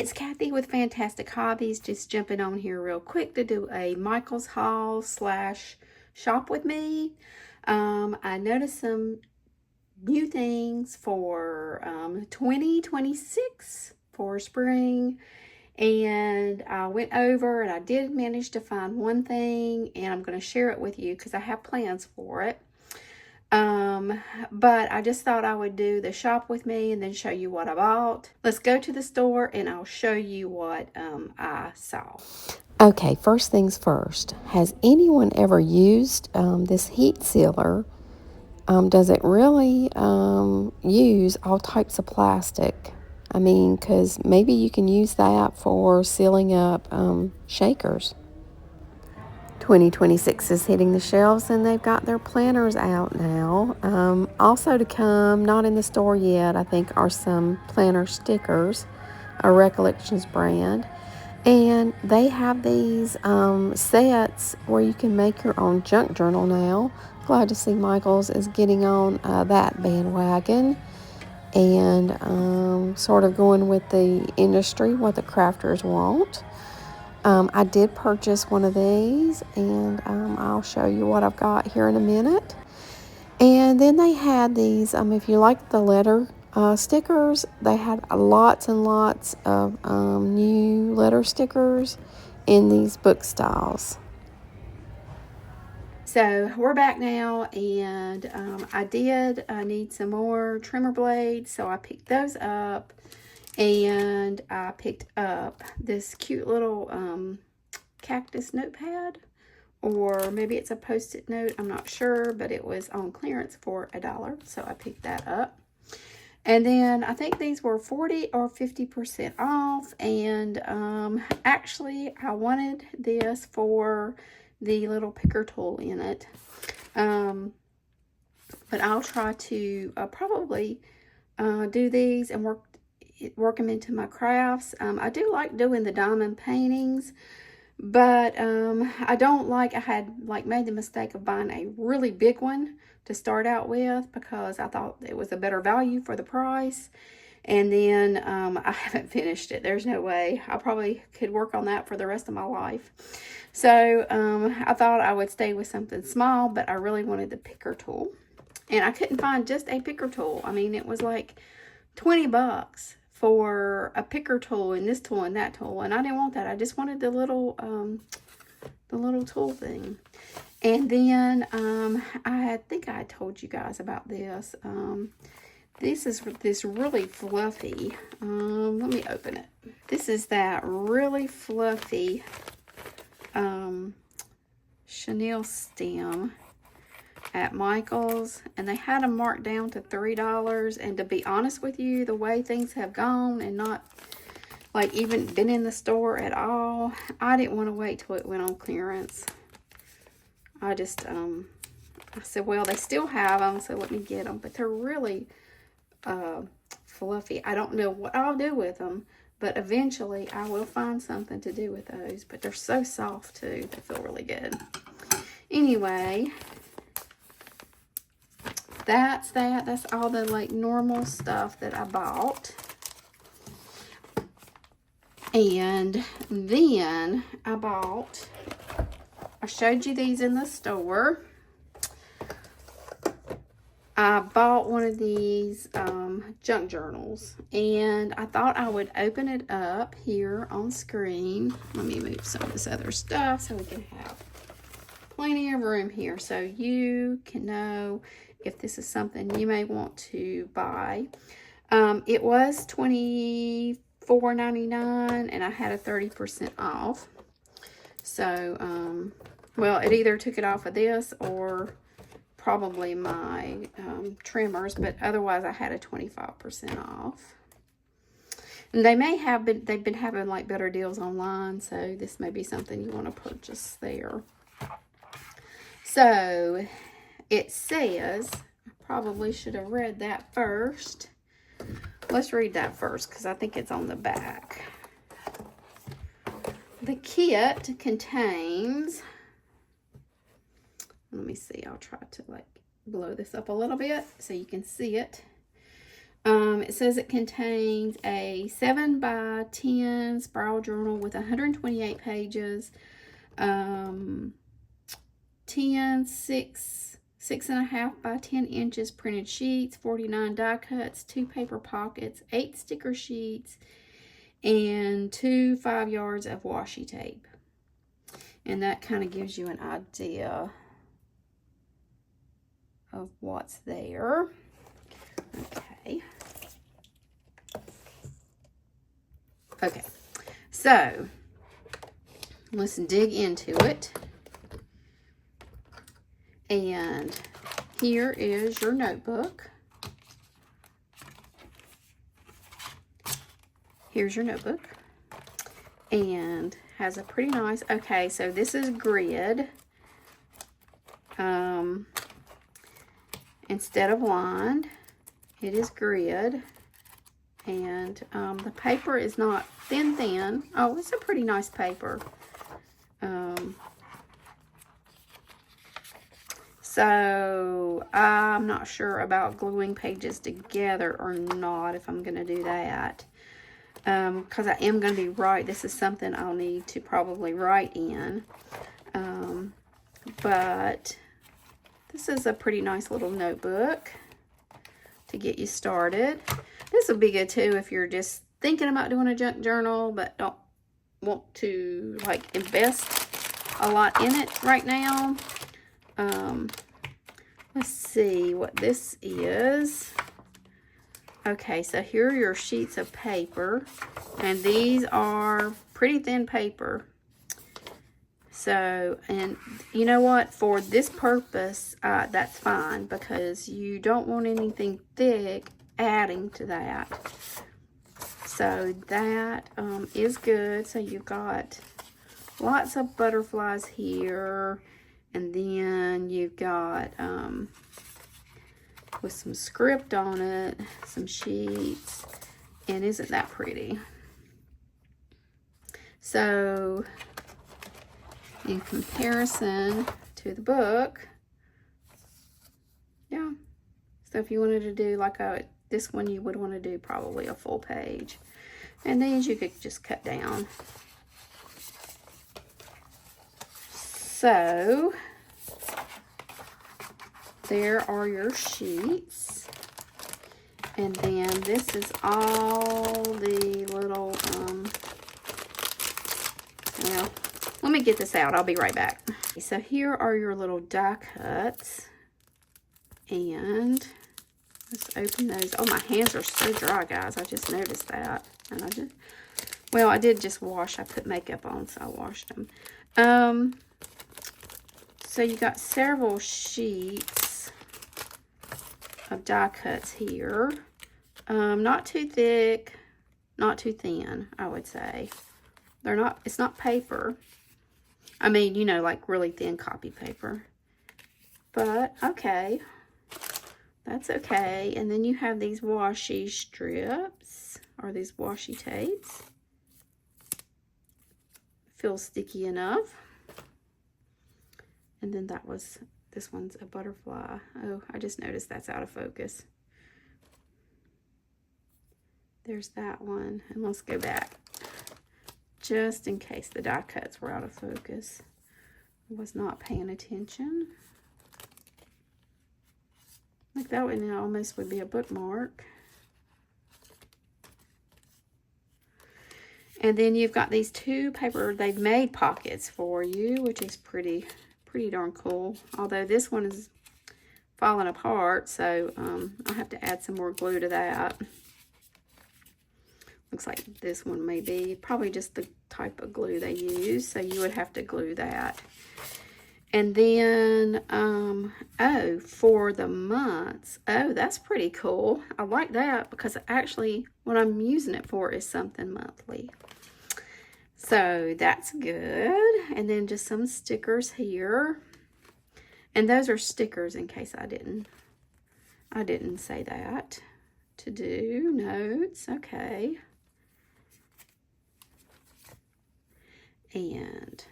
it's Kathy with Fantastic Hobbies, just jumping on here real quick to do a Michael's haul slash shop with me. I noticed some new things for 2026 for spring, and I went over and I did manage to find one thing, and I'm going to share it with you because I have plans for it. But I just thought I would do the shop with me and then show you what I bought. Let's go to the store and I'll show you what I saw. Okay, first things first. Has anyone ever used this heat sealer? Does it really use all types of plastic? I mean, because maybe you can use that for sealing up shakers. 2026 is hitting the shelves and they've got their planners out now. Also to come, not in the store yet, I think, are some planner stickers, a Recollections brand. And they have these sets where you can make your own junk journal now. Glad to see Michaels is getting on that bandwagon and sort of going with the industry, what the crafters want. I did purchase one of these, and I'll show you what I've got here in a minute. And then they had these, if you like the letter stickers, they had lots and lots of new letter stickers in these book styles. So we're back now, and I did need some more trimmer blades, so I picked those up. And I picked up this cute little cactus notepad, or maybe it's a post-it note, I'm not sure, but it was on clearance for $1, so I picked that up. And then I think these were 40 or 50% off, and actually I wanted this for the little picker tool in it, but I'll try to probably do these and work them into my crafts. I do like doing the diamond paintings, but I don't like, I had made the mistake of buying a really big one to start out with because I thought it was a better value for the price, and then I haven't finished it. There's no way. I probably could work on that for the rest of my life. So I thought I would stay with something small, but I really wanted the picker tool, and I couldn't find just a picker tool. I mean, it was like $20 for a picker tool and this tool and that tool, and I didn't want that. I just wanted the little tool thing. And then I think I told you guys about this. This is this really fluffy. Let me open it. This is that really fluffy chenille stem at Michael's, and they had them marked down to $3. And to be honest with you, the way things have gone and not even been in the store at all, I didn't want to wait till it went on clearance. I just I said, well, they still have them, so let me get them. But they're really fluffy. I don't know what I'll do with them, but eventually I will find something to do with those. But they're so soft too. They feel really good. Anyway, that's that. That's all the normal stuff that I bought. And then I showed you these in the store. I bought one of these junk journals, and I thought I would open it up here on screen. Let me move some of this other stuff so we can have plenty of room here so you can know if this is something you may want to buy. It was $24.99, and I had a 30% off. So, well, it either took it off of this or probably my trimmers, but otherwise I had a 25% off. And they've been having better deals online, so this may be something you want to purchase there. So it says, I probably should have read that first. Let's read that first because I think it's on the back. The kit contains, let me see, I'll try to blow this up a little bit so you can see it. It says it contains a 7 by 10 spiral journal with 128 pages, 10, 6.5 by 10 inches printed sheets, 49 die cuts, 2 paper pockets, 8 sticker sheets, and 2 5 yards of washi tape. And that kind of gives you an idea of what's there. Okay. Okay, so let's dig into it. And here is your notebook. Here's your notebook. And has a pretty nice, okay, so this is grid. Instead of lined, it is grid. And the paper is not thin. Oh, it's a pretty nice paper. So I'm not sure about gluing pages together or not, if I'm going to do that. Because I am going to be writing. This is something I'll need to probably write in. But this is a pretty nice little notebook to get you started. This will be good too if you're just thinking about doing a junk journal but don't want to like invest a lot in it right now. Let's see what this is. Okay, so here are your sheets of paper, and these are pretty thin paper. So, and you know what, for this purpose, that's fine, because you don't want anything thick adding to that. So that is good. So you've got lots of butterflies here, and then you've got with some script on it, some sheets, and isn't that pretty? So in comparison to the book, yeah. So if you wanted to do like this one, you would want to do probably a full page. And these you could just cut down. So there are your sheets. And then this is all the little, well, let me get this out. I'll be right back. So here are your little die cuts. And let's open those. Oh, my hands are so dry, guys. I just noticed that. And I did just wash. I put makeup on, so I washed them. So you got several sheets of die cuts here. Not too thick, not too thin, I would say. It's not paper. I mean, you know, like really thin copy paper. But, okay. That's okay. And then you have these washi strips, or these washi tapes. Feels sticky enough. And then this one's a butterfly. Oh, I just noticed that's out of focus. There's that one. And let's go back, just in case the die cuts were out of focus. I was not paying attention. Like that one almost would be a bookmark. And then you've got these two paper, they've made pockets for you, which is pretty darn cool. Although this one is falling apart, so I'll have to add some more glue to that. Looks like this one may be probably just the type of glue they use, so you would have to glue that. And then, oh, for the months, oh, that's pretty cool. I like that because actually what I'm using it for is something monthly. So that's good. And then just some stickers here. And those are stickers in case I didn't say that. To do notes, okay. And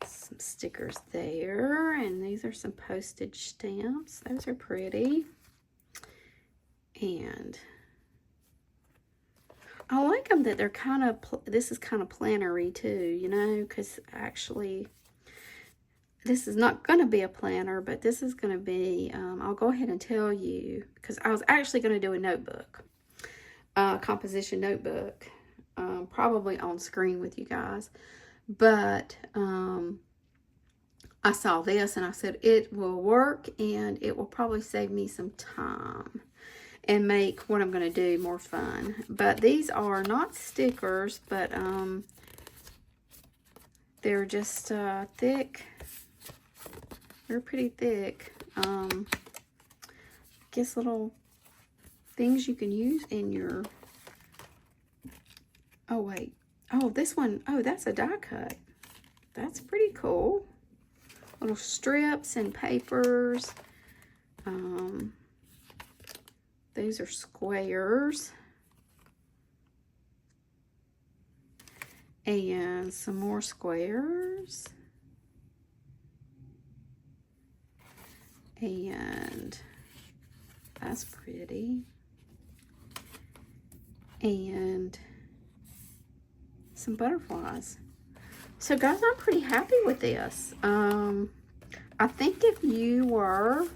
some stickers there, and these are some postage stamps. Those are pretty. And I like them that they're kind of, this is kind of plannery too, you know, because actually this is not going to be a planner, but this is going to be, I'll go ahead and tell you, because I was actually going to do a notebook, composition notebook, probably on screen with you guys, but I saw this and I said it will work and it will probably save me some time and make what I'm going to do more fun. But these are not stickers, but they're just thick. They're pretty thick. Guess little things you can use in your, oh wait, oh this one, oh that's a die cut. That's pretty cool. Little strips and papers. These are squares. And some more squares. And that's pretty. And some butterflies. So guys, I'm pretty happy with this. I think if you were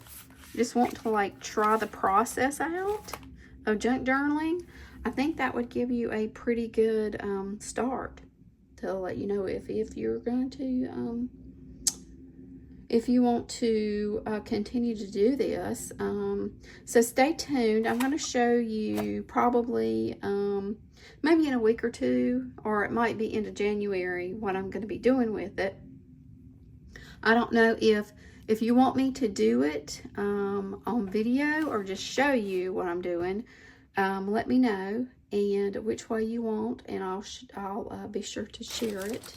just want to like try the process out of junk journaling, I think that would give you a pretty good start to let you know if you're going to if you want to continue to do this. So stay tuned. I'm going to show you probably maybe in a week or two, or it might be into January, what I'm going to be doing with it. I don't know if you want me to do it on video or just show you what I'm doing. Let me know and which way you want, and I'll be sure to share it.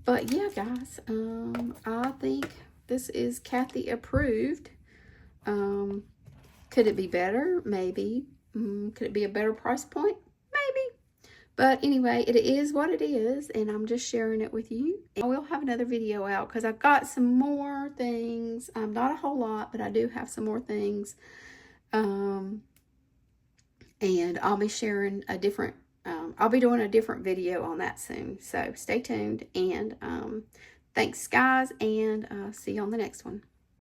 But yeah, guys, I think this is Kathy approved. Could it be better? Maybe. Could it be a better price point? Maybe. But anyway, it is what it is, and I'm just sharing it with you. I will have another video out because I've got some more things. Not a whole lot, but I do have some more things. And I'll be sharing a different, I'll be doing a different video on that soon. So stay tuned, and thanks, guys, and see you on the next one.